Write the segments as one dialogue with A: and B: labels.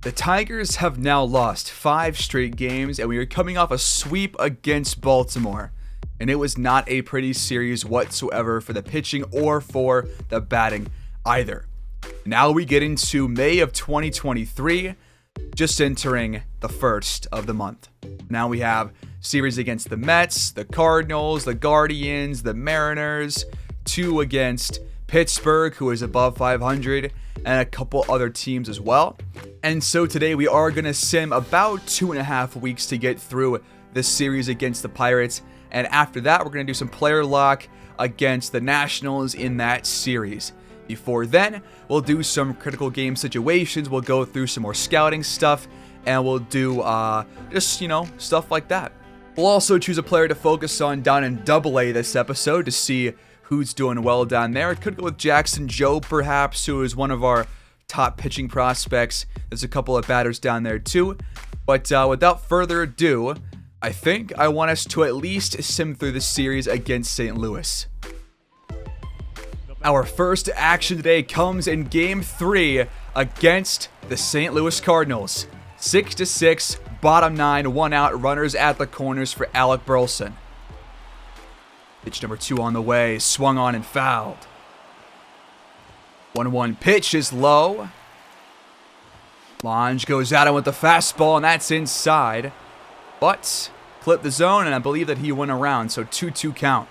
A: The Tigers have now lost 5 straight games, and we are coming off a sweep against Baltimore. And it was not a pretty series whatsoever for the pitching or for the batting either. Now we get into May of 2023, just entering the first of the month. Now we have series against the Mets, the Cardinals, the Guardians, the Mariners, 2 against Pittsburgh, who is above 500, and a couple other teams as well. And so today we are going to sim about 2.5 weeks to get through this series against the Pirates. And after that, we're going to do some player lock against the Nationals in that series. Before then, we'll do some critical game situations. We'll go through some more scouting stuff, and we'll do just, stuff like that. We'll also choose a player to focus on down in AA this episode to see who's doing well down there. It could go with Jackson Jobe, perhaps, who is one of our top pitching prospects. There's a couple of batters down there too. But without further ado, I think I want us to at least sim through the series against St. Louis. Our first action today comes in Game 3 against the St. Louis Cardinals. 6-6, bottom 9, 1 out, runners at the corners for Alec Burleson. Pitch number 2 on the way, swung on and fouled. 1-1 pitch is low. Lange goes at him with the fastball, and that's inside. But clipped the zone, and I believe that he went around, so 2-2 count.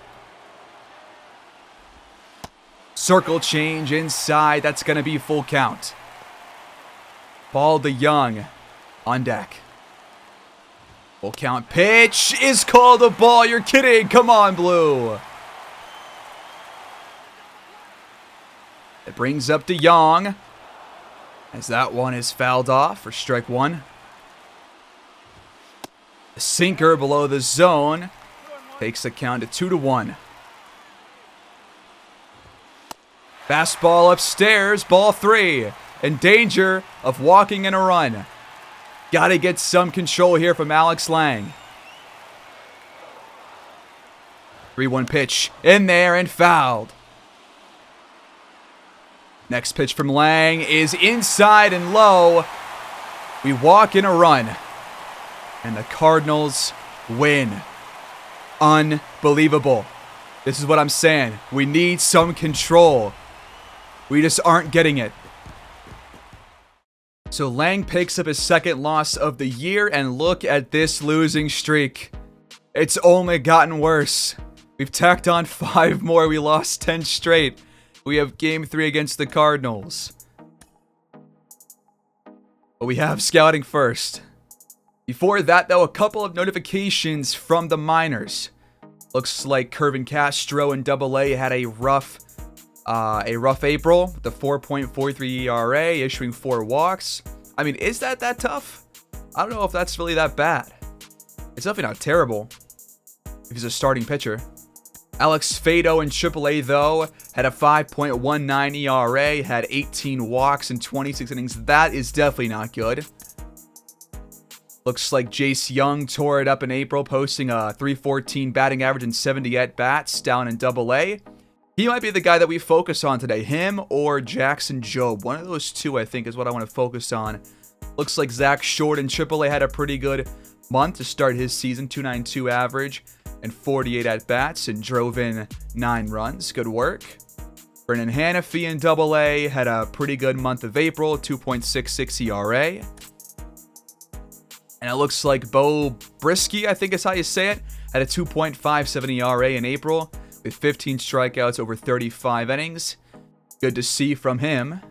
A: Circle change inside, that's going to be full count. Ball to Young on deck. Full count pitch is called a ball. You're kidding. Come on, Blue. It brings up to Young as that one is fouled off for strike 1. The sinker below the zone takes the count to 2-1. Fastball upstairs, ball 3. In danger of walking in a run. Got to get some control here from Alex Lang. 3-1 pitch in there and fouled. Next pitch from Lang is inside and low. We walk in a run. And the Cardinals win. Unbelievable. This is what I'm saying. We need some control. We just aren't getting it. So Lang picks up his second loss of the year, and look at this losing streak. It's only gotten worse. We've tacked on 5 more. We lost 10 straight. We have Game 3 against the Cardinals. But we have scouting first. Before that, though, a couple of notifications from the minors. Looks like Kervin Castro in AA had a rough April with a 4.43 ERA, issuing 4 walks. I mean, is that tough? I don't know if that's really that bad. It's definitely not terrible if he's a starting pitcher. Alex Fado in AAA, though, had a 5.19 ERA, had 18 walks in 26 innings. That is definitely not good. Looks like Jace Young tore it up in April, posting a .314 batting average and 70 at-bats down in AA. He might be the guy that we focus on today. Him or Jackson Jobe. One of those two, I think, is what I want to focus on. Looks like Zach Short in AAA had a pretty good month to start his season. .292 average and 48 at-bats and drove in 9 runs. Good work. Brennan Hanafy in AA had a pretty good month of April. 2.66 ERA. And it looks like Bo Brisky, I think is how you say it, had a 2.57 ERA in April with 15 strikeouts over 35 innings. Good to see from him.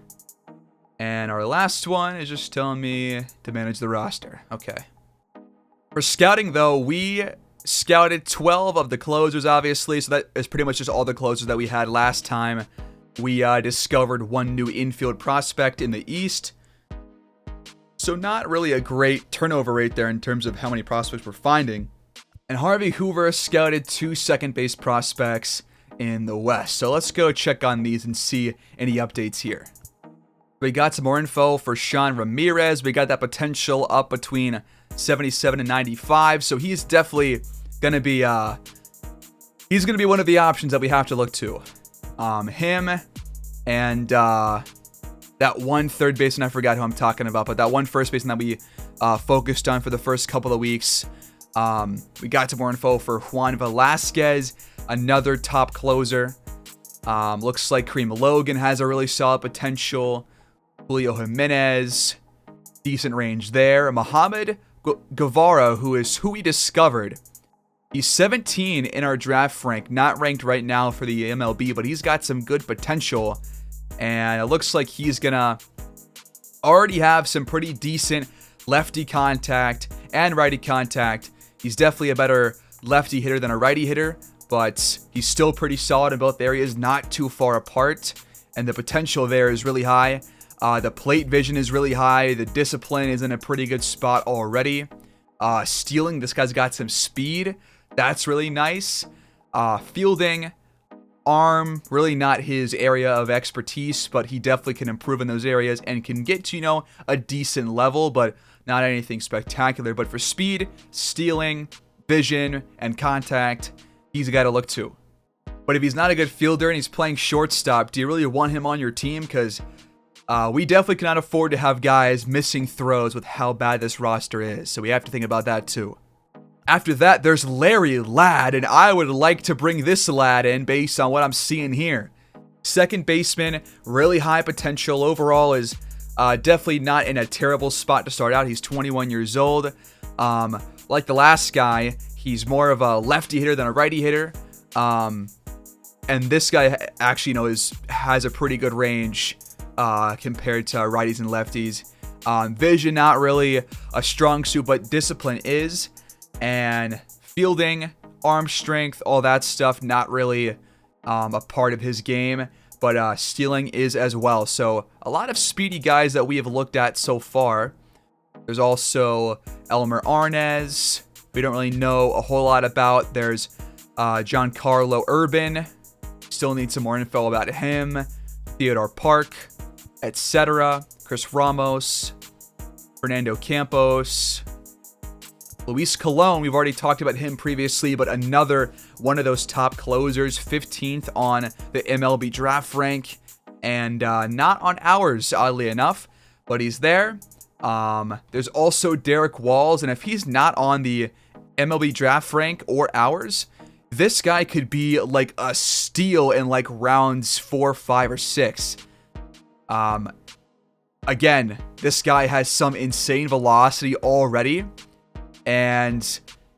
A: And our last one is just telling me to manage the roster. Okay. For scouting, though, we scouted 12 of the closers, obviously. So that is pretty much just all the closers that we had last time. We discovered 1 new infield prospect in the East. So not really a great turnover rate there in terms of how many prospects we're finding. And Harvey Hoover scouted 2 second base prospects in the West. So let's go check on these and see any updates here. We got some more info for Sean Ramirez. We got that potential up between 77 and 95. So he's definitely going to be one of the options that we have to look to. Him and that one third baseman, I forgot who I'm talking about, but that one first baseman that we focused on for the first couple of weeks. We got some more info for Juan Velasquez, another top closer. Looks like Kareem Logan has a really solid potential. Julio Jimenez, decent range there. Mohamed Guevara, who we discovered. He's 17 in our draft rank, not ranked right now for the MLB, but he's got some good potential. And it looks like he's going to already have some pretty decent lefty contact and righty contact. He's definitely a better lefty hitter than a righty hitter, but he's still pretty solid in both areas, not too far apart. And the potential there is really high. The plate vision is really high. The discipline is in a pretty good spot already. Stealing, this guy's got some speed. That's really nice. Fielding, arm, really not his area of expertise, but he definitely can improve in those areas and can get to, a decent level, but not anything spectacular. But for speed, stealing, vision, and contact, he's a guy to look to. But if he's not a good fielder and he's playing shortstop, do you really want him on your team? Because we definitely cannot afford to have guys missing throws with how bad this roster is. So we have to think about that too. After that, there's Larry Ladd, and I would like to bring this lad in based on what I'm seeing here. Second baseman, really high potential. Overall is definitely not in a terrible spot to start out. He's 21 years old. Like the last guy, he's more of a lefty hitter than a righty hitter. And this guy actually, has a pretty good range compared to righties and lefties. Vision, not really a strong suit, but discipline is. And fielding, arm strength, all that stuff, not really a part of his game, but stealing is as well. So a lot of speedy guys that we have looked at so far. There's also Elmer Arnaz, we don't really know a whole lot about. There's Giancarlo Urban, still need some more info about him. Theodore Park, etc. Chris Ramos, Fernando Campos, Luis Colon, we've already talked about him previously, but another one of those top closers, 15th on the MLB draft rank, and not on ours, oddly enough, but he's there. There's also Derek Walls, and if he's not on the MLB draft rank or ours, this guy could be like a steal in like rounds 4, 5, or 6. Again, this guy has some insane velocity already. And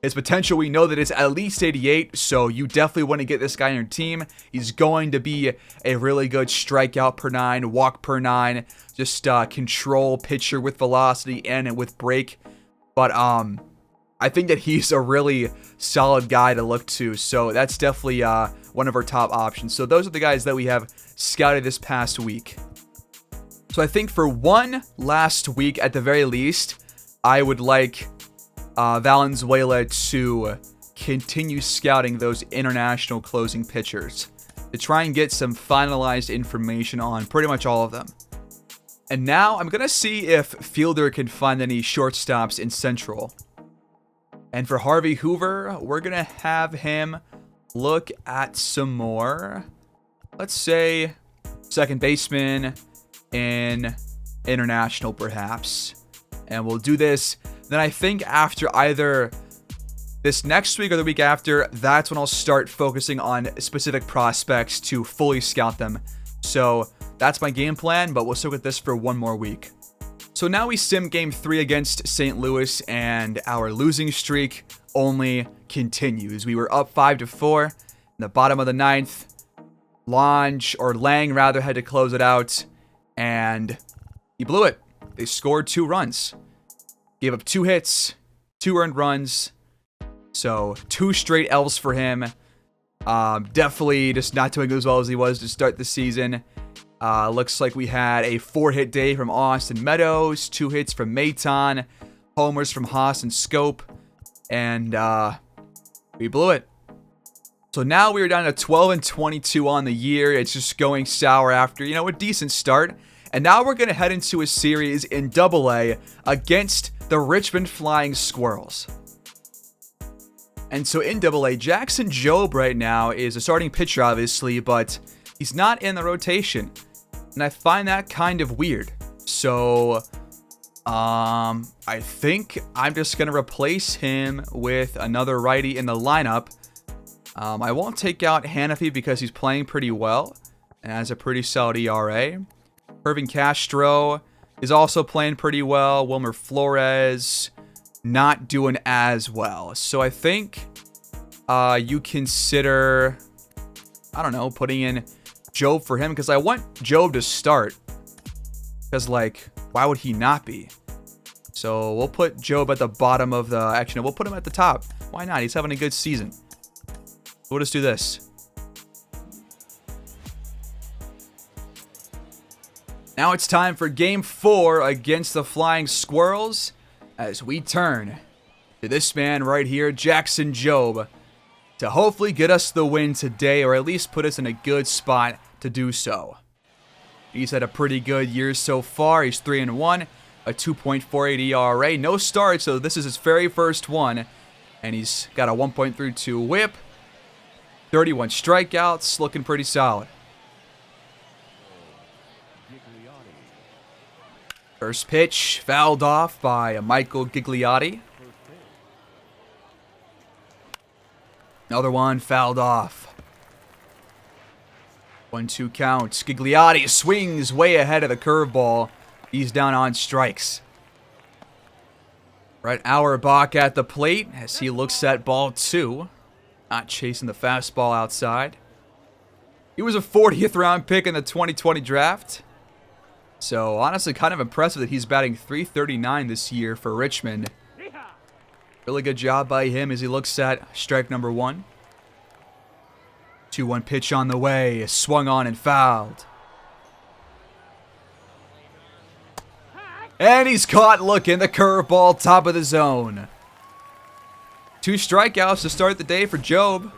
A: his potential, we know that it's at least 88, so you definitely want to get this guy on your team. He's going to be a really good strikeout per 9, walk per 9, just control pitcher with velocity and with break. But I think that he's a really solid guy to look to, so that's definitely one of our top options. So those are the guys that we have scouted this past week. So I think for one last week at the very least, I would like Valenzuela to continue scouting those international closing pitchers to try and get some finalized information on pretty much all of them. And now I'm going to see if Fielder can find any shortstops in Central. And for Harvey Hoover, we're going to have him look at some more, let's say, second baseman in international perhaps. And we'll do this. Then I think after either this next week or the week after, that's when I'll start focusing on specific prospects to fully scout them. So that's my game plan, but we'll stick with this for one more week. So now we sim game 3 against St. Louis, and our losing streak only continues. We were up 5-4 in the bottom of the 9th. Lang had to close it out, and he blew it. They scored 2 runs. Gave up 2 hits, 2 earned runs. So 2 straight L's for him. Definitely just not doing as well as he was to start the season. Looks like we had a 4-hit day from Austin Meadows, 2 hits from Maton, homers from Haas and Scope, and we blew it. So now we are down to 12-22 on the year. It's just going sour after, a decent start. And now we're going to head into a series in AA against the Richmond Flying Squirrels. And so in AA, Jackson Jobe right now is a starting pitcher, obviously, but he's not in the rotation. And I find that kind of weird. So, I think I'm just going to replace him with another righty in the lineup. I won't take out Hanafi because he's playing pretty well and has a pretty solid ERA. Irvin Castro is also playing pretty well. Wilmer Flores not doing as well. So I think you consider, I don't know, putting in Jobe for him because I want Jobe to start. Because, like, why would he not be? So we'll put Jobe at the bottom of the action. We'll put him at the top. Why not? He's having a good season. We'll just do this. Now it's time for Game 4 against the Flying Squirrels as we turn to this man right here, Jackson Jobe, to hopefully get us the win today, or at least put us in a good spot to do so. He's had a pretty good year so far. He's 3-1, a 2.48 ERA, no starts, so this is his very first one, and he's got a 1.32 WHIP, 31 strikeouts, looking pretty solid. First pitch fouled off by Michael Gigliotti. Another one fouled off. 1-2 count. Gigliotti swings way ahead of the curveball. He's down on strikes. Brett Auerbach at the plate as he looks at ball 2. Not chasing the fastball outside. He was a 40th round pick in the 2020 draft. So honestly kind of impressive that he's batting .339 this year for Richmond. Really good job by him as he looks at strike number 1. 2-1 pitch on the way. Swung on and fouled. And he's caught looking. The curveball, top of the zone. 2 strikeouts to start the day for Jobe.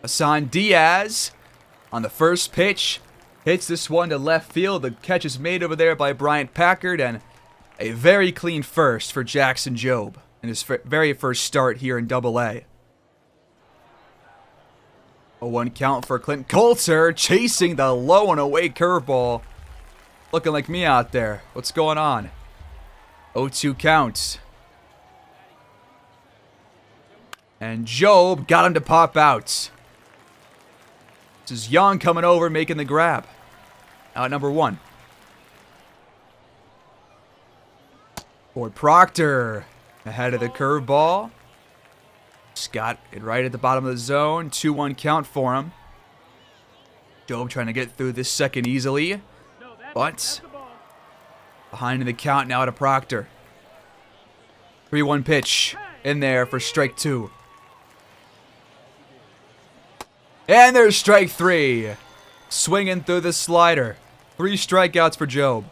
A: Hassan Diaz on the first pitch. Hits this one to left field. The catch is made over there by Bryant Packard. And a very clean first for Jackson Jobe in his very first start here in Double-A. A 1 count for Clint Coulter, chasing the low and away curveball. Looking like me out there. What's going on? 0-2 counts. And Jobe got him to pop out. This is Young coming over, making the grab. Out number 1. Ford Proctor ahead of the curveball. Scott it right at the bottom of the zone. 2-1 count for him. Jobe trying to get through this second easily. But behind in the count now to Proctor. 3-1 pitch in there for strike 2. And there's strike 3. Swinging through the slider. 3 strikeouts for Jobe.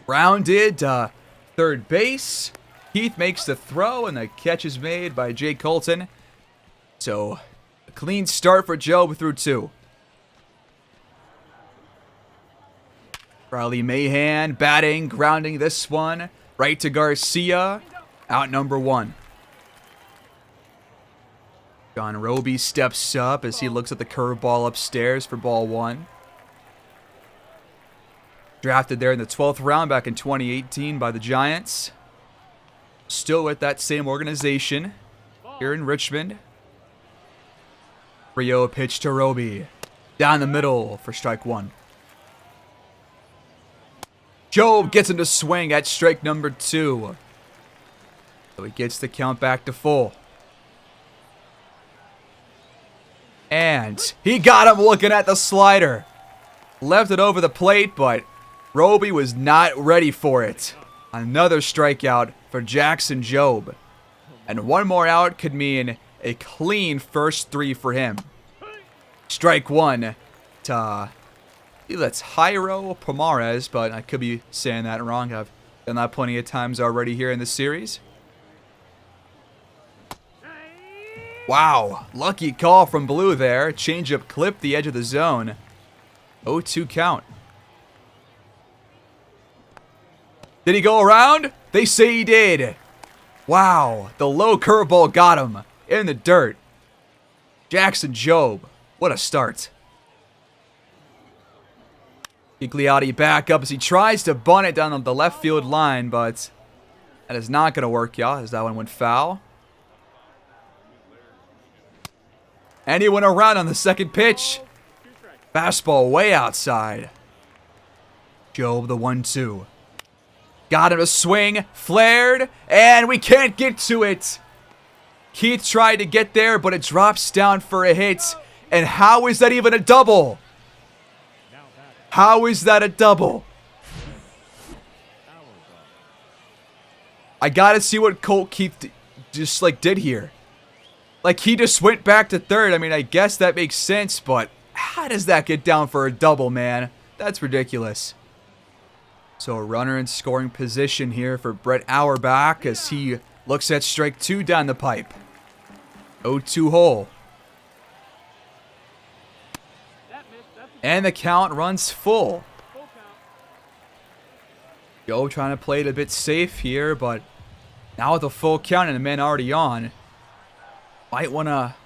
A: Rounded to third base. Heath makes the throw, and the catch is made by Jay Colton. So, a clean start for Jobe through 2. Riley Mahan batting, grounding this one. Right to Garcia. Out number 1. John Roby steps up as he looks at the curveball upstairs for ball 1. Drafted there in the 12th round back in 2018 by the Giants. Still with that same organization here in Richmond. Rio pitch to Roby. Down the middle for strike 1. Jobe gets him to swing at strike number 2. So he gets the count back to full. And he got him looking at the slider. Left it over the plate, but Roby was not ready for it. Another strikeout for Jackson Jobe. And one more out could mean a clean first 3 for him. Strike 1 to, I believe that's Jairo Pomares, but I could be saying that wrong. I've done that plenty of times already here in this series. Wow, lucky call from Blue there. Changeup clipped the edge of the zone. 0-2 count. Did he go around? They say he did. Wow, the low curveball got him in the dirt. Jackson Jobe, what a start. Gigliotti back up as he tries to bunt it down the left field line, but that is not going to work, y'all, as that one went foul. And he went around on the second pitch. Fastball way outside. Jobe the 1-2. Got him to swing, flared, and we can't get to it. Keith tried to get there, but it drops down for a hit. And how is that even a double? How is that a double? I gotta see what Colt Keith just did here. Like, he just went back to third. I mean, I guess that makes sense, but how does that get down for a double, man? That's ridiculous. So a runner in scoring position here for Brett Auerbach as he looks at strike 2 down the pipe. 0-2 hole. And the count runs full. Joe trying to play it a bit safe here, but now with a full count and the man already on, might want to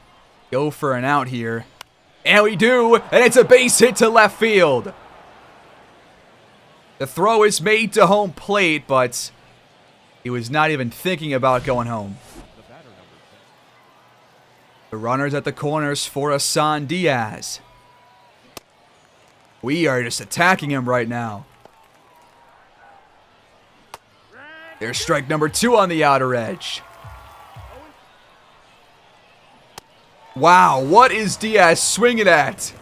A: go for an out here. And we do, and it's a base hit to left field. The throw is made to home plate, but he was not even thinking about going home. The runner's at the corners for Asan Diaz. We are just attacking him right now. There's strike number 2 on the outer edge. Wow, what is Diaz swinging at?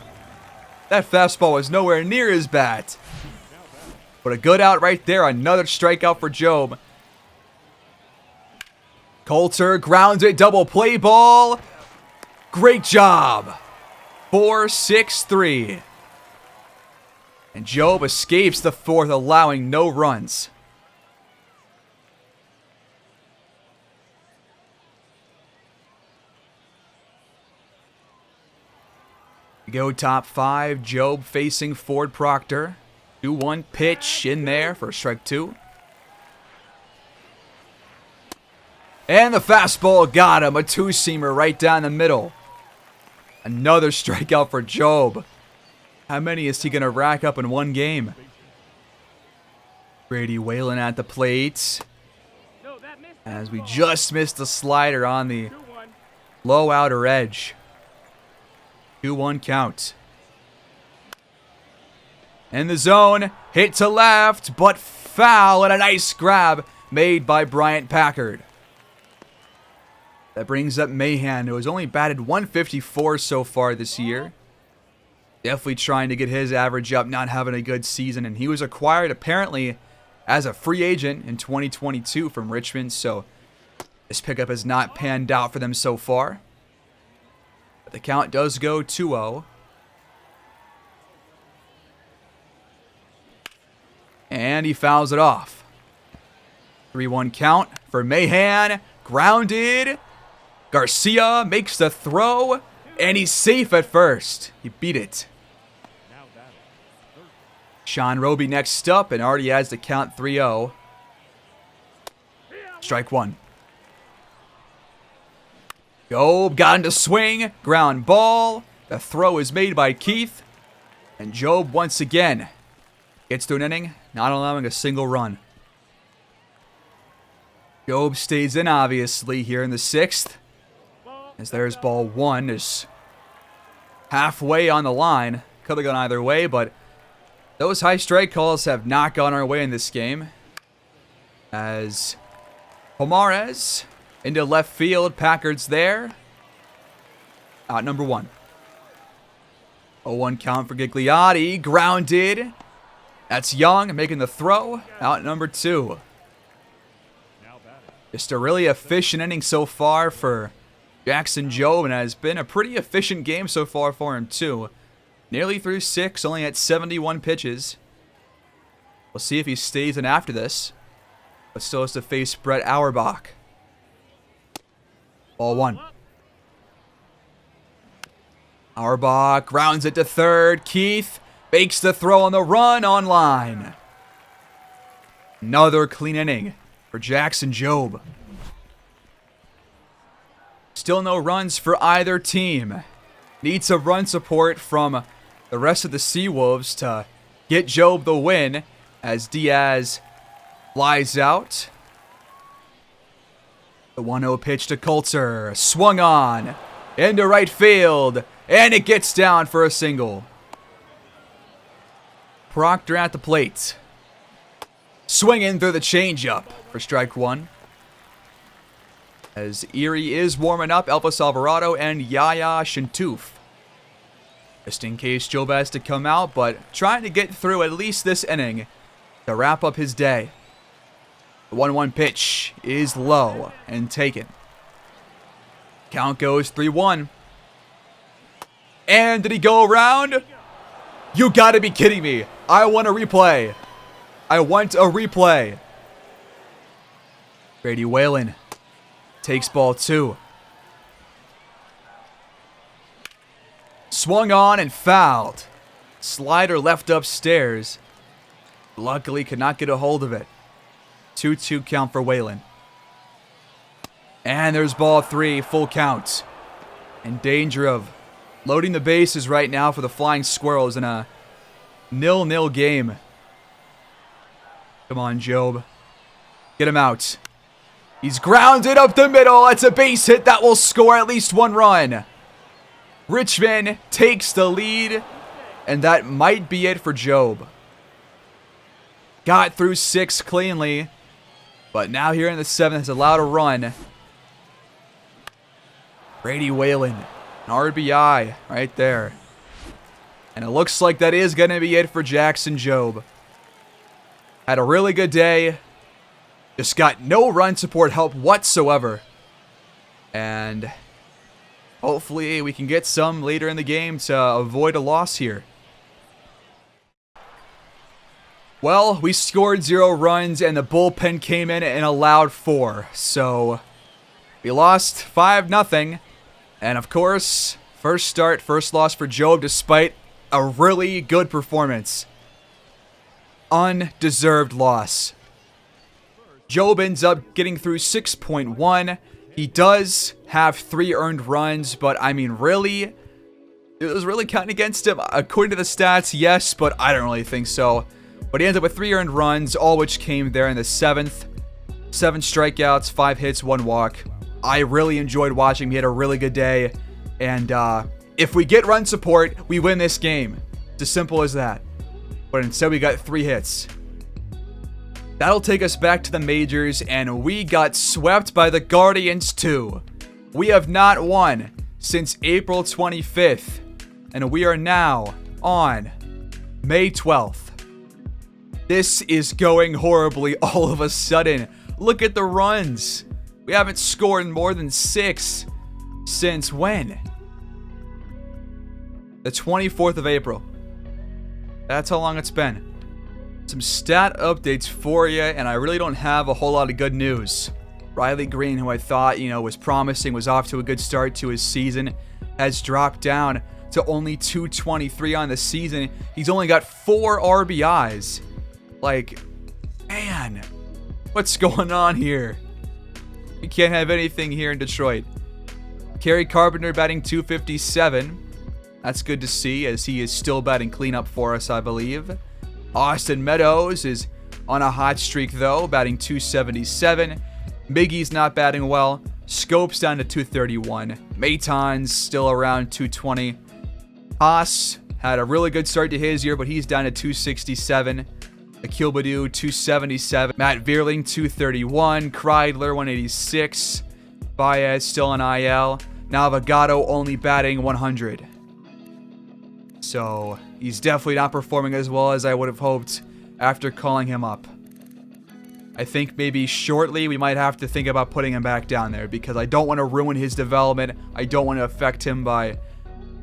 A: That fastball was nowhere near his bat. But a good out right there. Another strikeout for Jobe. Coulter grounds it. Double play ball. Great job. 4-6-3. And Jobe escapes the fourth, allowing no runs. We go top 5. Jobe facing Ford Proctor. 2-1 pitch in there for strike 2. And the fastball got him. A 2-seamer right down the middle. Another strikeout for Jobe. How many is he going to rack up in one game? Brady Whalen at the plate. As we just missed the slider on the low outer edge. 2-1 count. In the zone, hit to left, but foul, and a nice grab made by Bryant Packard. That brings up Mahan, who has only batted 154 so far this year. Definitely trying to get his average up, not having a good season, and he was acquired apparently as a free agent in 2022 from Richmond, so this pickup has not panned out for them so far. But the count does go 2-0. And he fouls it off. 3-1 count for Mahan. Grounded. Garcia makes the throw. And he's safe at first. He beat it. Sean Roby next up and already has the count 3-0. Strike 1. Jobe got him to swing. Ground ball. The throw is made by Keith. And Jobe once again gets to an inning, not allowing a single run. Jobe stays in, obviously, here in the 6th. As there's ball 1. Is halfway on the line. Could have gone either way, but those high strike calls have not gone our way in this game. As Pomares into left field. Packard's there. Out number 1. 0-1 count for Gigliotti. Grounded. That's Young making the throw. Out number 2. Just a really efficient inning so far for Jackson Jobe, and has been a pretty efficient game so far for him too. Nearly through 6, only at 71 pitches. We'll see if he stays in after this. But still has to face Brett Auerbach. Ball 1. Auerbach grounds it to third. Keith makes the throw on the run on line. Another clean inning for Jackson Jobe. Still no runs for either team. Need some run support from the rest of the Seawolves to get Jobe the win as Diaz flies out. The 1-0 pitch to Coulter. Swung on into right field. And it gets down for a single. Proctor at the plate. Swinging through the changeup for strike one. As Erie is warming up, Elvis Alvarado and Yaya Shintouf. Just in case Jobe has to come out, but trying to get through at least this inning to wrap up his day. The 1-1 pitch is low and taken. Count goes 3-1. And did he go around? You gotta be kidding me. I want a replay. I want a replay. Brady Whalen takes ball 2. Swung on and fouled. Slider left upstairs. Luckily could not get a hold of it. 2-2 count for Whalen. And there's ball 3, full count. In danger of loading the bases right now for the Flying Squirrels in a 0-0 game. Come on, Jobe. Get him out. He's grounded up the middle. It's a base hit that will score at least 1 run. Richmond takes the lead, and that might be it for Jobe. Got through 6 cleanly, but now here in the 7th has allowed a run. Brady Whalen, an RBI right there. And it looks like that is going to be it for Jackson Jobe. Had a really good day. Just got no run support help whatsoever. And hopefully we can get some later in the game to avoid a loss here. Well, we scored 0 runs and the bullpen came in and allowed 4. So we lost 5-0. And of course, first start, first loss for Jobe despite a really good performance. Undeserved loss. Jobe ends up getting through 6.1. He does have 3 earned runs, but I mean, really? It was really counting against him. According to the stats, yes, but I don't really think so. But he ends up with 3 earned runs, all which came there in the 7th. 7 strikeouts, 5 hits, 1 walk. I really enjoyed watching him. He had a really good day. And if we get run support, we win this game. It's as simple as that. But instead we got 3 hits. That'll take us back to the majors, and we got swept by the Guardians too. We have not won since April 25th, and we are now on May 12th. This is going horribly all of a sudden. Look at the runs. We haven't scored more than 6 since when? The 24th of April. That's how long it's been. Some stat updates for you, and I really don't have a whole lot of good news. Riley Green, who I thought, was promising, was off to a good start to his season, has dropped down to only 223 on the season. He's only got 4 RBIs. Like, man, what's going on here? We can't have anything here in Detroit. Kerry Carpenter batting 257. That's good to see, as he is still batting cleanup for us, I believe. Austin Meadows is on a hot streak, though, batting 277. Miggy's not batting well. Scope's down to 231. Maton's still around 220. Haas had a really good start to his year, but he's down to 267. Akil Baddoo, 277. Matt Vierling, 231. Kreidler, 186. Baez still on IL. Navigado only batting 100. So he's definitely not performing as well as I would have hoped after calling him up. I think maybe shortly we might have to think about putting him back down there, because I don't want to ruin his development. I don't want to affect him by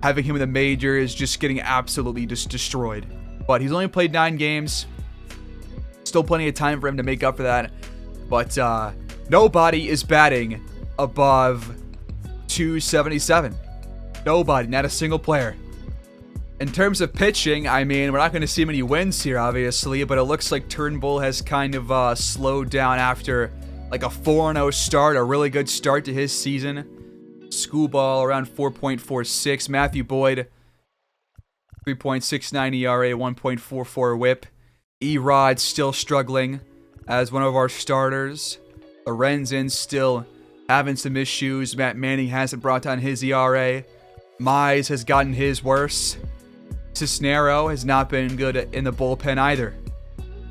A: having him in the majors just getting absolutely just destroyed. But he's only played 9 games. Still plenty of time for him to make up for that. But nobody is batting above 277. Nobody, not a single player. In terms of pitching, I mean, we're not going to see many wins here, obviously, but it looks like Turnbull has kind of slowed down after like a 4-0 start, a really good start to his season. Schoolball around 4.46. Matthew Boyd, 3.69 ERA, 1.44 whip. Erod still struggling as one of our starters. Lorenzen still having some issues. Matt Manning hasn't brought down his ERA. Mize has gotten his worse. Cisnero has not been good in the bullpen either.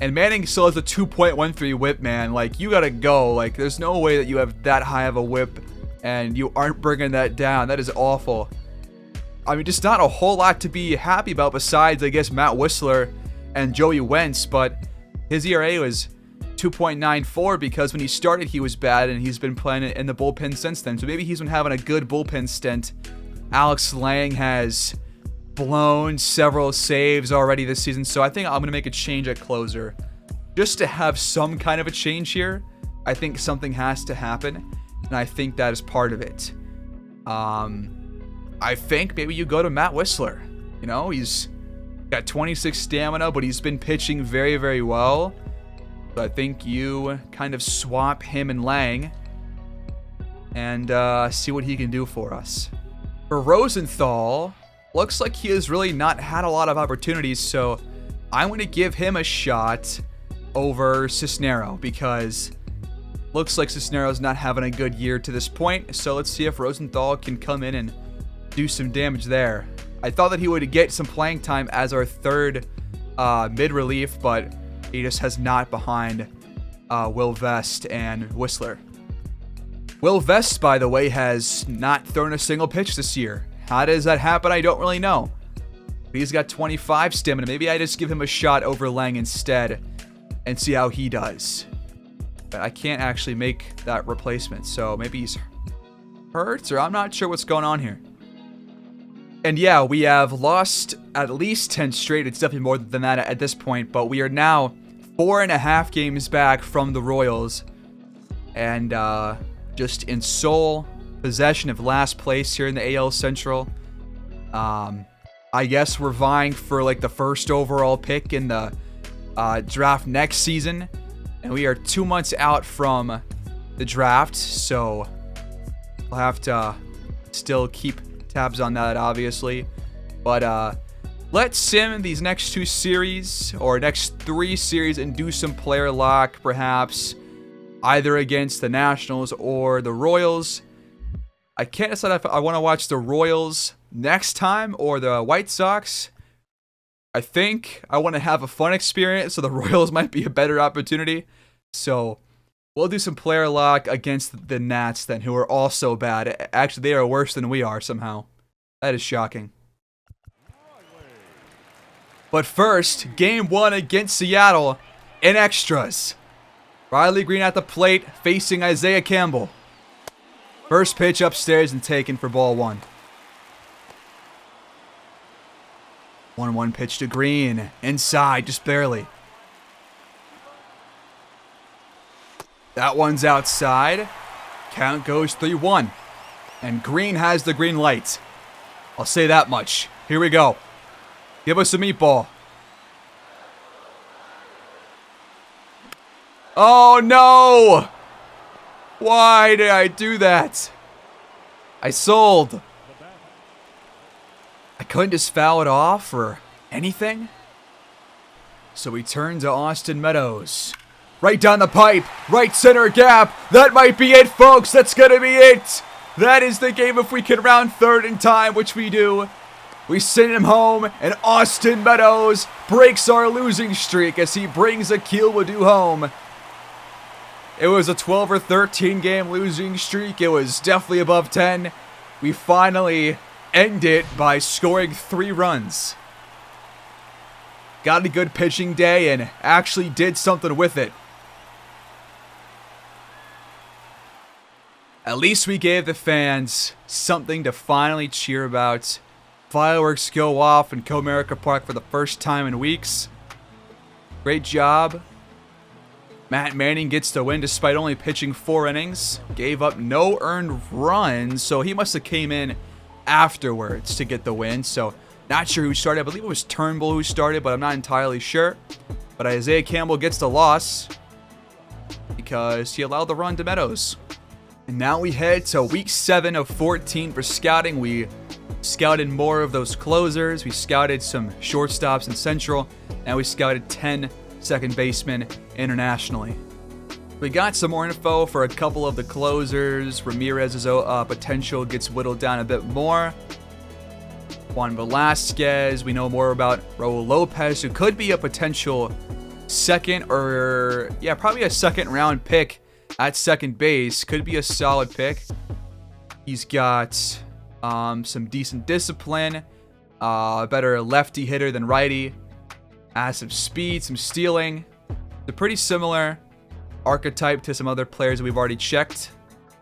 A: And Manning still has a 2.13 whip, man. Like, you gotta go. Like, there's no way that you have that high of a whip and you aren't bringing that down. That is awful. I mean, just not a whole lot to be happy about besides, I guess, Matt Whistler and Joey Wentz, but his ERA was 2.94 because when he started he was bad and he's been playing in the bullpen since then. So maybe he's been having a good bullpen stint. Alex Lang has blown several saves already this season, so I think I'm going to make a change at closer. Just to have some kind of a change here, I think something has to happen, and I think that is part of it. I think maybe you go to Matt Whistler. You know, he's got 26 stamina, but he's been pitching very, very well. So I think you kind of swap him and Lang and see what he can do for us. For Rosenthal, looks like he has really not had a lot of opportunities, so I'm going to give him a shot over Cisnero because looks like Cisnero's not having a good year to this point. So let's see if Rosenthal can come in and do some damage there. I thought that he would get some playing time as our third mid-relief, but he just has not behind Will Vest and Whistler. Will Vest, by the way, has not thrown a single pitch this year. How does that happen? I don't really know. He's got 25 stamina. Maybe I just give him a shot over Lang instead and see how he does. But I can't actually make that replacement, so maybe he's hurt, or I'm not sure what's going on here. And yeah, we have lost at least 10 straight. It's definitely more than that at this point, but we are now 4.5 games back from the Royals. And just in sole possession of last place here in the AL Central. I guess we're vying for like the first overall pick in the draft next season. And we are 2 months out from the draft, so we'll have to still keep tabs on that, obviously. But let's sim these next 2 series, or next 3 series, and do some player lock, perhaps, either against the Nationals or the Royals. I can't decide if I want to watch the Royals next time or the White Sox. I think I want to have a fun experience, so the Royals might be a better opportunity. So we'll do some player lock against the Nats then, who are also bad. Actually, they are worse than we are somehow. That is shocking. But first, game 1 against Seattle in extras. Riley Green at the plate, facing Isaiah Campbell. First pitch upstairs and taken for ball 1. 1-1 pitch to Green. Inside, just barely. That one's outside. Count goes 3-1. And Green has the green light. I'll say that much. Here we go. Give us a meatball. Oh no! Why did I do that? I sold. I couldn't just foul it off or anything. So we turn to Austin Meadows. Right down the pipe, right center gap. That might be it, folks. That's going to be it. That is the game if we can round third in time, which we do. We send him home, and Austin Meadows breaks our losing streak as he brings Akil Wadoo home. It was a 12 or 13 game losing streak. It was definitely above 10. We finally end it by scoring 3 runs. Got a good pitching day and actually did something with it. At least we gave the fans something to finally cheer about. Fireworks go off in Comerica Park for the first time in weeks. Great job. Matt Manning gets the win despite only pitching 4 innings. Gave up no earned runs, so he must have came in afterwards to get the win. So not sure who started. I believe it was Turnbull who started, but I'm not entirely sure. But Isaiah Campbell gets the loss because he allowed the run to Meadows. And now we head to week 7 of 14 for scouting. We scouted more of those closers. We scouted some shortstops in Central. And we scouted 10 second basemen internationally. We got some more info for a couple of the closers. Ramirez's potential gets whittled down a bit more. Juan Velasquez, we know more about Raul Lopez, who could be a potential second or, probably a second round pick at second base. Could be a solid pick. He's got some decent discipline, better lefty hitter than righty, has some speed, some stealing. They're pretty similar archetype to some other players that we've already checked.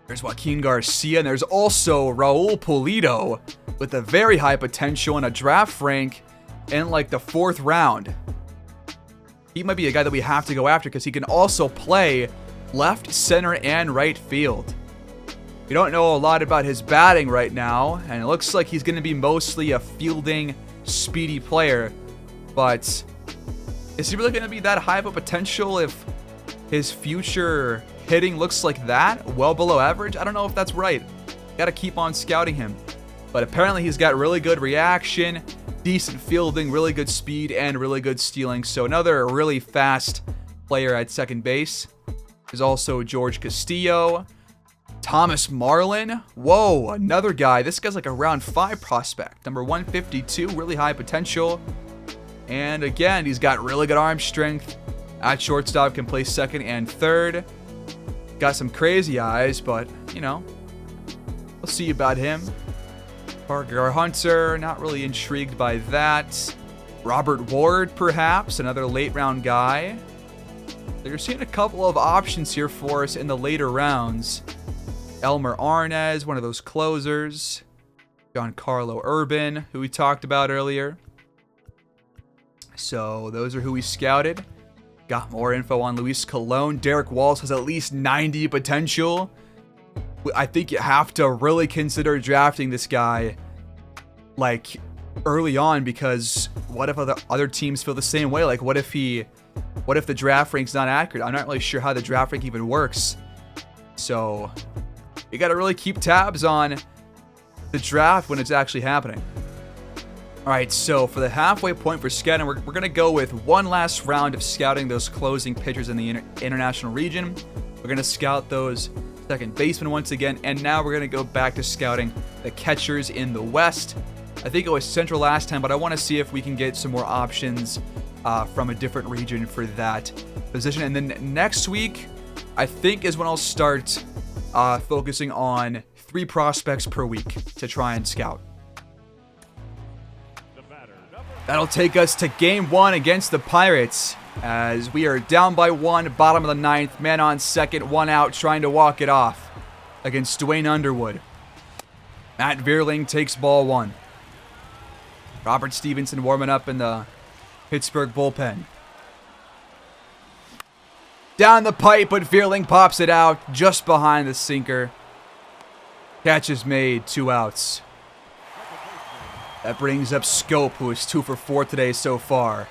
A: There's Joaquin Garcia, and there's also Raul Pulido with a very high potential and a draft rank in like the 4th round. He might be a guy that we have to go after because he can also play left, center, and right field. We don't know a lot about his batting right now, and it looks like he's going to be mostly a fielding, speedy player. But is he really going to be that high of a potential if his future hitting looks like that? Well below average? I don't know if that's right. Got to keep on scouting him. But apparently he's got really good reaction, decent fielding, really good speed, and really good stealing. So another really fast player at second base. There's also George Castillo. Thomas Marlin. Whoa, another guy. This guy's like a round 5 prospect. Number 152, really high potential. And again, he's got really good arm strength. At shortstop, can play second and third. Got some crazy eyes, but, we'll see about him. Parker Hunter, not really intrigued by that. Robert Ward, perhaps, another late round guy. You're seeing a couple of options here for us in the later rounds. Elmer Arnaz, one of those closers. Giancarlo Urban, who we talked about earlier. So those are who we scouted. Got more info on Luis Colon. Derek Walls has at least 90 potential. I think you have to really consider drafting this guy like early on, because what if other teams feel the same way? Like what if the draft rank's not accurate? I'm not really sure how the draft rank even works. So you got to really keep tabs on the draft when it's actually happening. All right, so for the halfway point for scouting, we're going to go with one last round of scouting those closing pitchers in the international region. We're going to scout those second basemen once again, and now we're going to go back to scouting the catchers in the West. I think it was Central last time, but I want to see if we can get some more options from a different region for that position. And then next week, I think, is when I'll start focusing on 3 prospects per week to try and scout. That'll take us to game 1 against the Pirates, as we are down by 1, bottom of the 9th, man on second, 1 out, trying to walk it off against Dwayne Underwood. Matt Vierling takes ball 1. Robert Stevenson warming up in the Pittsburgh bullpen. Down the pipe, but Vierling pops it out just behind the sinker. Catch is made, 2 outs. That brings up Scope, who is 2 for 4 today so far.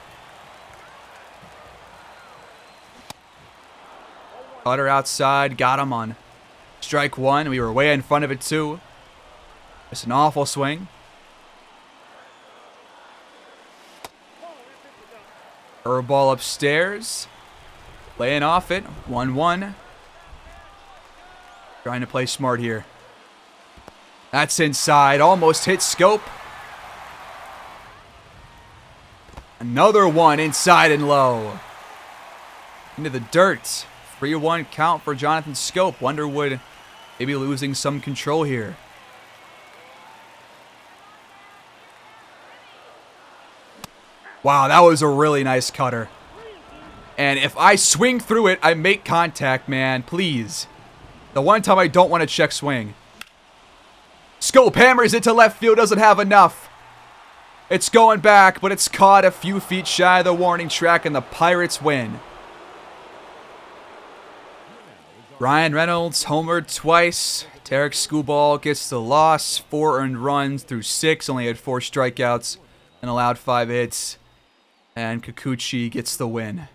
A: Cutter outside, got him on strike 1. We were way in front of it too. It's an awful swing. Curveball upstairs. Laying off it. 1-1. Trying to play smart here. That's inside. Almost hit Scope. Another one inside and low. Into the dirt. 3-1 count for Jonathan Scope. Underwood maybe losing some control here. Wow, that was a really nice cutter. And if I swing through it, I make contact, man. Please. The one time I don't want to check swing. Scope hammers it to left field. Doesn't have enough. It's going back, but it's caught a few feet shy of the warning track, and the Pirates win. Ryan Reynolds homered twice. Tarek Skubal gets the loss. 4 earned runs through 6. Only had 4 strikeouts and allowed 5 hits. And Kikuchi gets the win.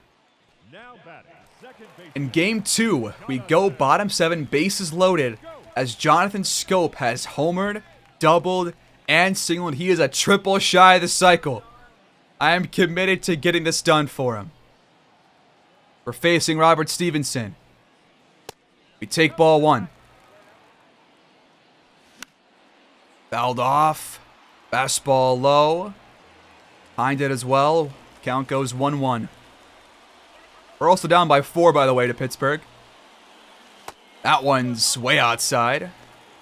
A: In game 2, we go bottom 7, bases loaded, as Jonathan Schoop has homered, doubled, and singled. He is a triple shy of the cycle. I am committed to getting this done for him. We're facing Robert Stevenson. We take ball 1. Fouled off. Fastball low. Behind it as well. Count goes 1-1. We're also down by 4, by the way, to Pittsburgh. That one's way outside.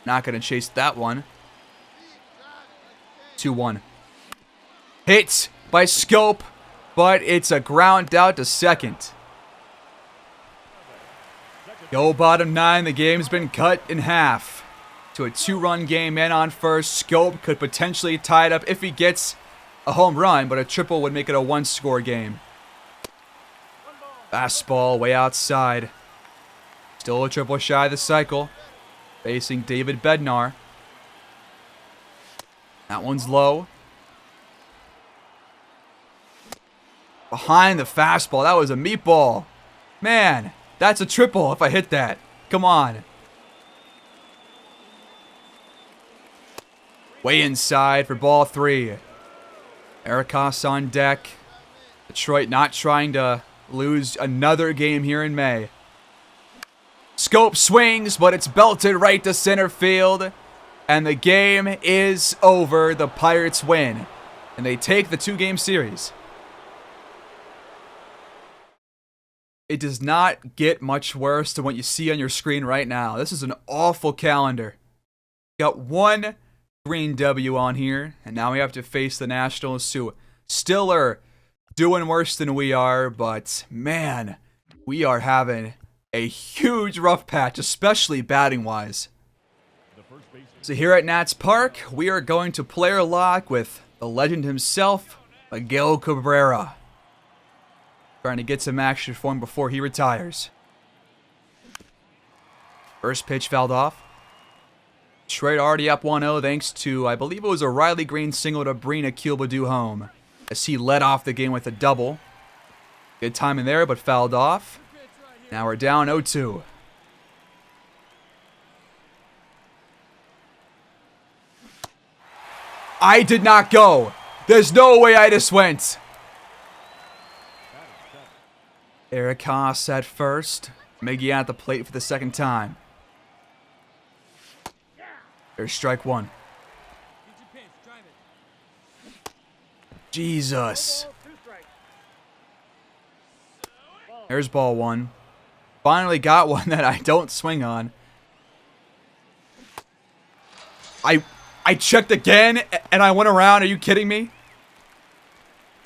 A: Not going to chase that one. 2-1. Hit by Schoop, but it's a ground out to second. Go bottom 9. The game's been cut in half to a 2-run game. Man on first. Schoop could potentially tie it up if he gets a home run, but a triple would make it a 1-score game. Fastball way outside. Still a triple shy of the cycle. Facing David Bednar. That one's low. Behind the fastball. That was a meatball. Man, that's a triple if I hit that. Come on. Way inside for ball 3. Ericas on deck. Detroit not trying to lose another game here in May. Schoop swings, but it's belted right to center field. And the game is over. The Pirates win. And they take the 2-game series. It does not get much worse than what you see on your screen right now. This is an awful calendar. Got 1 green W on here, and now we have to face the Nationals, who still are doing worse than we are, but man, we are having a huge rough patch, especially batting-wise. So here at Nats Park, we are going to player lock with the legend himself, Miguel Cabrera. Trying to get some action for him before he retires. First pitch fouled off. Detroit already up 1-0 thanks to, I believe it was a Riley Green single to bring Akil Baddoo home, as he led off the game with a double. Good timing there, but fouled off. Now we're down 0-2. I did not go. There's no way I just went. Eric Haas at first. Miggy at the plate for the second time. There's strike 1. Jesus. There's ball 1. Finally got one that I don't swing on. I checked again and I went around. Are you kidding me?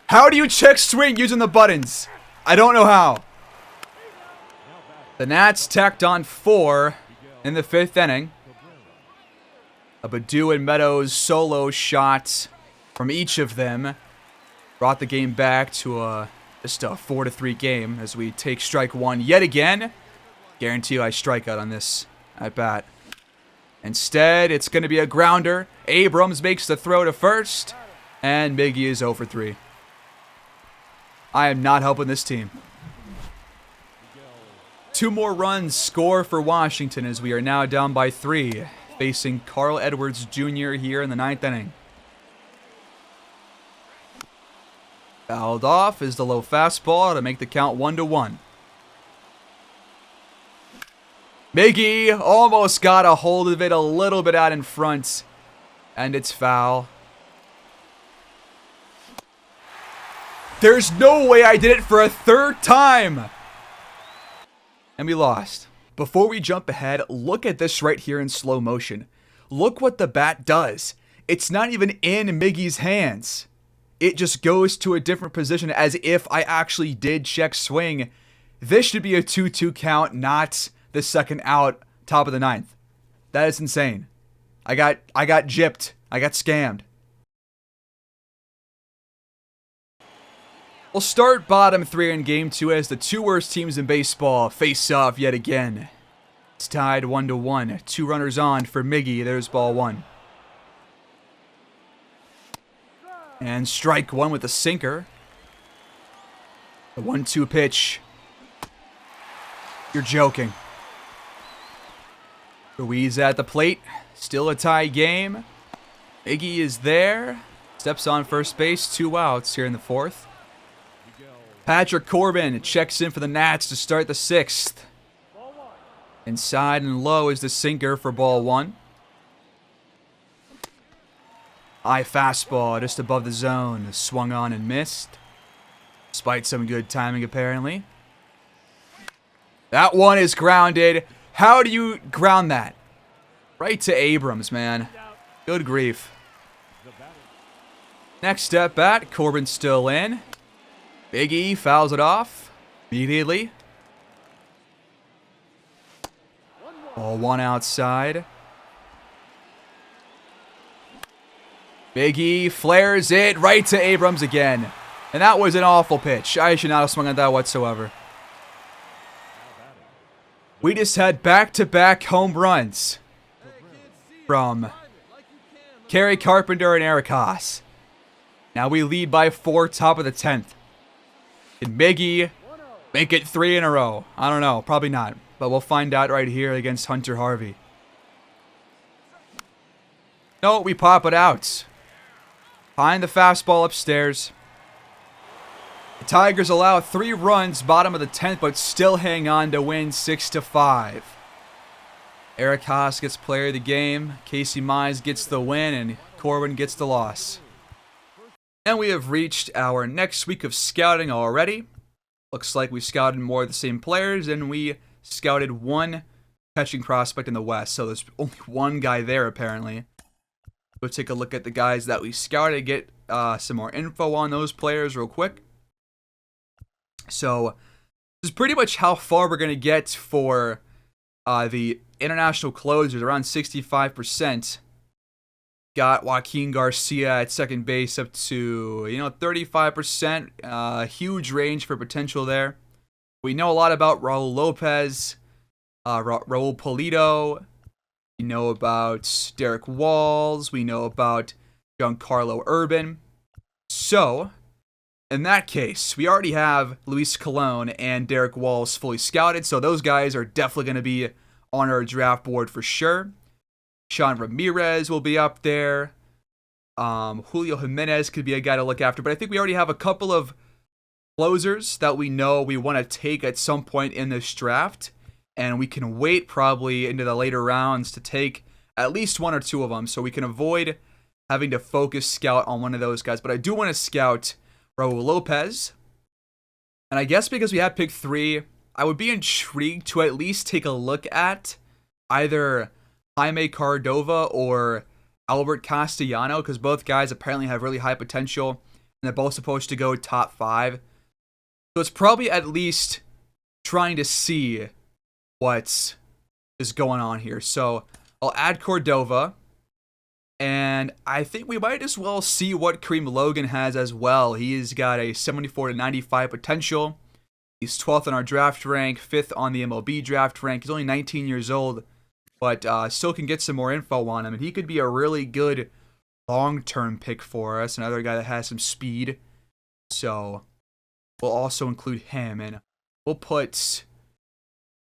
A: How do you check swing using the buttons? I don't know how. The Nats tacked on 4 in the 5th inning. A Baddoo and Meadows solo shot from each of them brought the game back to just a 4-3 game as we take strike 1 yet again. Guarantee you I strike out on this at bat. Instead, it's going to be a grounder. Abrams makes the throw to first, and Miggy is 0 for 3. I am not helping this team. 2 more runs score for Washington as we are now down by 3, facing Carl Edwards Jr. here in the 9th inning. Fouled off is the low fastball to make the count 1-1. Miggy almost got a hold of it a little bit out in front, and it's foul. There's no way I did it for a 3rd time. And we lost. Before we jump ahead, look at this right here in slow motion. Look what the bat does. It's not even in Miggy's hands. It just goes to a different position as if I actually did check swing. This should be a 2-2 count, not the second out, top of the 9th. That is insane. I got gypped. I got scammed. We'll start bottom 3 in game 2 as the 2 worst teams in baseball face off yet again. It's tied 1-1. 2 runners on for Miggy. There's ball 1. And strike 1 with a sinker. The 1-2 pitch. You're joking. Ruiz at the plate. Still a tie game. Iggy is there. Steps on first base. 2 outs here in the 4th. Patrick Corbin checks in for the Nats to start the 6th. Inside and low is the sinker for ball 1. High fastball just above the zone. Swung on and missed. Despite some good timing, apparently. That one is grounded. How do you ground that? Right to Abrams, man. Good grief. Next step bat. Corbin still in. Big E fouls it off immediately. Ball 1 outside. Big E flares it right to Abrams again. And that was an awful pitch. I should not have swung at that whatsoever. We just had back-to-back home runs from Kerry Carpenter and Eric Haas. Now we lead by 4, top of the 10th. Can Miggy make it 3 in a row? I don't know. Probably not. But we'll find out right here against Hunter Harvey. No, we pop it out. Behind the fastball upstairs. The Tigers allow 3 runs, bottom of the 10th, but still hang on to win 6-5. Eric Haas gets player of the game. Casey Mize gets the win, and Corbin gets the loss. And we have reached our next week of scouting already. Looks like we scouted more of the same players, and we scouted 1 catching prospect in the West. So there's only 1 guy there, apparently. We'll take a look at the guys that we scouted, get some more info on those players real quick. So this is pretty much how far we're going to get for the international closers, around 65%. Got Joaquin Garcia at second base up to, 35%. Huge range for potential there. We know a lot about Raul Lopez, Raul Polito. We know about Derek Walls. We know about Giancarlo Urban. So, in that case, we already have Luis Colon and Derek Walls fully scouted. So those guys are definitely going to be on our draft board for sure. Sean Ramirez will be up there. Julio Jimenez could be a guy to look after. But I think we already have a couple of closers that we know we want to take at some point in this draft. And we can wait probably into the later rounds to take at least 1 or 2 of them. So we can avoid having to focus scout on one of those guys. But I do want to scout Raul Lopez. And I guess because we have pick 3, I would be intrigued to at least take a look at either Jaime Cordova or Albert Castellano, because both guys apparently have really high potential, and they're both supposed to go top 5. So it's probably at least trying to see what is going on here. So I'll add Cordova, and I think we might as well see what Kareem Logan has as well. He's got a 74 to 95 potential. He's 12th on our draft rank, 5th on the MLB draft rank. He's only 19 years old, but still can get some more info on him. And he could be a really good long-term pick for us. Another guy that has some speed. So we'll also include him. And we'll put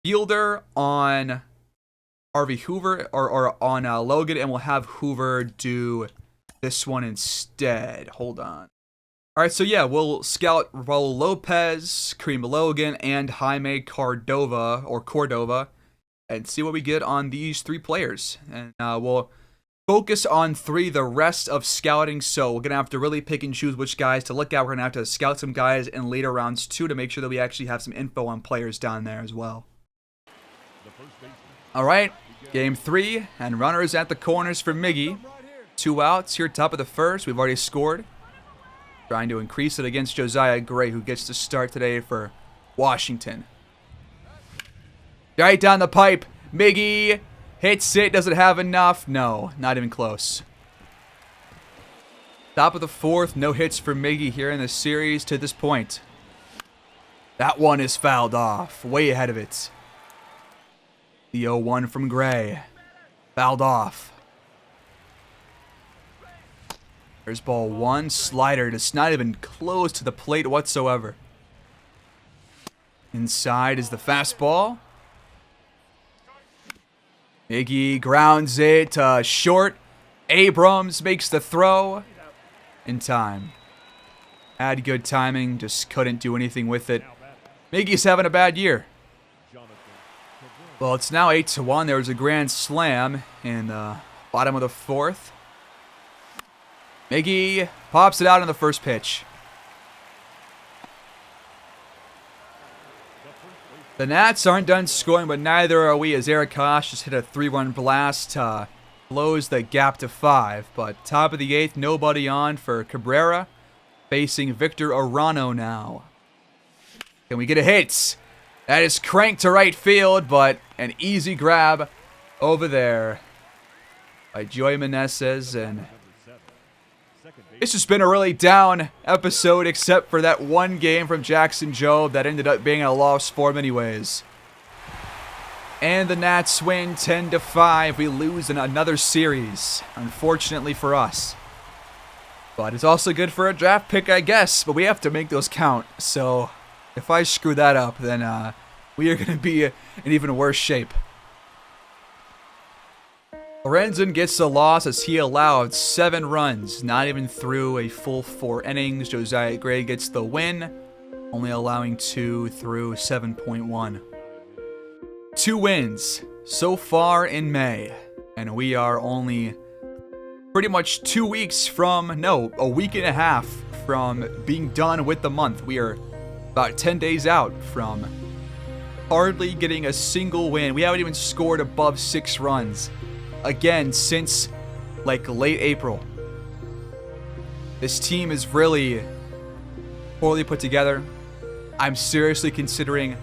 A: Fielder on Harvey Hoover or on Logan. And we'll have Hoover do this one instead. Hold on. All right, so yeah, we'll scout Raul Lopez, Kareem Logan, and Jaime Cordova, and see what we get on these 3 players. And we'll focus on 3 the rest of scouting, so we're going to have to really pick and choose which guys to look at. We're going to have to scout some guys in later rounds, too, to make sure that we actually have some info on players down there as well. All right, game 3, and runners at the corners for Miggy. 2 outs here, top of the 1st. We've already scored. Trying to increase it against Josiah Gray, who gets to start today for Washington. Right down the pipe. Miggy hits it. Does it have enough? No, not even close. Top of the 4th. No hits for Miggy here in the series to this point. That one is fouled off. Way ahead of it. The 0-1 from Gray. Fouled off. There's ball 1. Slider just not even close to the plate whatsoever. Inside is the fastball. Iggy grounds it short. Abrams makes the throw in time. Had good timing, just couldn't do anything with it. Miggy's having a bad year. Well, it's now 8-1. There was a grand slam in the bottom of the fourth. Miggy pops it out on the first pitch. The Nats aren't done scoring, but neither are we, as Eric Kosh just hit a 3-run blast to close the gap to 5. But top of the 8th, nobody on for Cabrera, facing Victor Arano now. Can we get a hit? That is cranked to right field, but an easy grab over there by Joey Meneses. And this has been a really down episode, except for that one game from Jackson Jobe that ended up being a loss for him anyways. And the Nats win 10-5. We lose in another series, unfortunately for us. But it's also good for a draft pick, I guess. But we have to make those count. So if I screw that up, then we are going to be in even worse shape. Lorenzen gets the loss as he allowed 7 runs, not even through a full 4 innings. Josiah Gray gets the win, only allowing 2 through 7.1. 2 wins so far in May, and we are only pretty much 2 weeks from, no, a week and a half from being done with the month. We are about 10 days out from hardly getting a single win. We haven't even scored above 6 runs. Again, since like late April. This team is really poorly put together. I'm seriously considering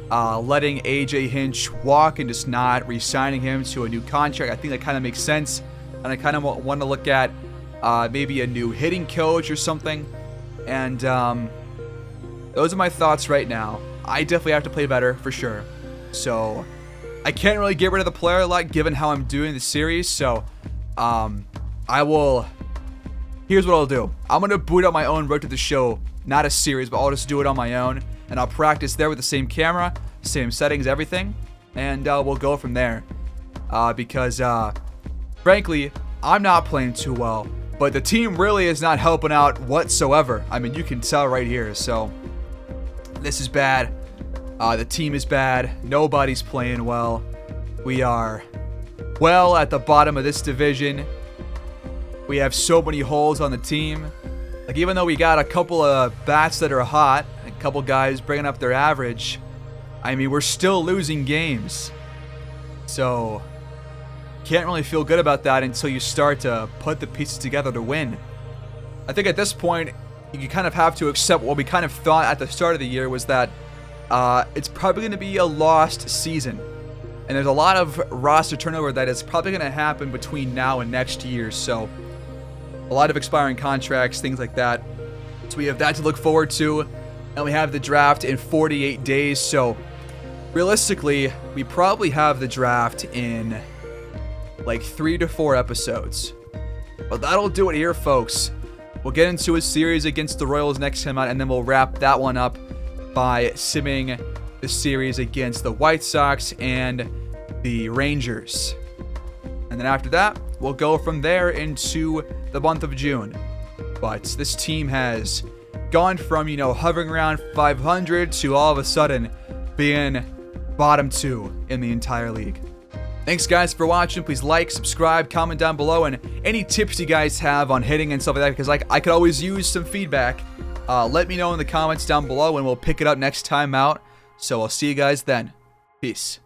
A: letting AJ Hinch walk and just not re-signing him to a new contract. I think that kind of makes sense. And I kind of want to look at maybe a new hitting coach or something. And those are my thoughts right now. I definitely have to play better for sure. So I can't really get rid of the player a lot given how I'm doing the series. So here's what I'll do. I'm going to boot up my own Road to the Show. Not a series, but I'll just do it on my own. And I'll practice there with the same camera, same settings, everything. And we'll go from there. Because frankly, I'm not playing too well. But the team really is not helping out whatsoever. I mean, you can tell right here. So this is bad. The team is bad. Nobody's playing well. We are well at the bottom of this division. We have so many holes on the team. Like, even though we got a couple of bats that are hot, a couple guys bringing up their average, I mean, we're still losing games. So can't really feel good about that until you start to put the pieces together to win. I think at this point, you kind of have to accept what we kind of thought at the start of the year was that it's probably going to be a lost season. And there's a lot of roster turnover that is probably going to happen between now and next year. So a lot of expiring contracts, things like that. So we have that to look forward to. And we have the draft in 48 days. So realistically, we probably have the draft in like 3 to 4 episodes. But that'll do it here, folks. We'll get into a series against the Royals next time out, and then we'll wrap that one up by simming the series against the White Sox and the Rangers. And then after that, we'll go from there into the month of June. But this team has gone from, hovering around 500 to all of a sudden being bottom 2 in the entire league. Thanks, guys, for watching. Please like, subscribe, comment down below, and any tips you guys have on hitting and stuff like that, because I could always use some feedback. Let me know in the comments down below, and we'll pick it up next time out. So I'll see you guys then. Peace.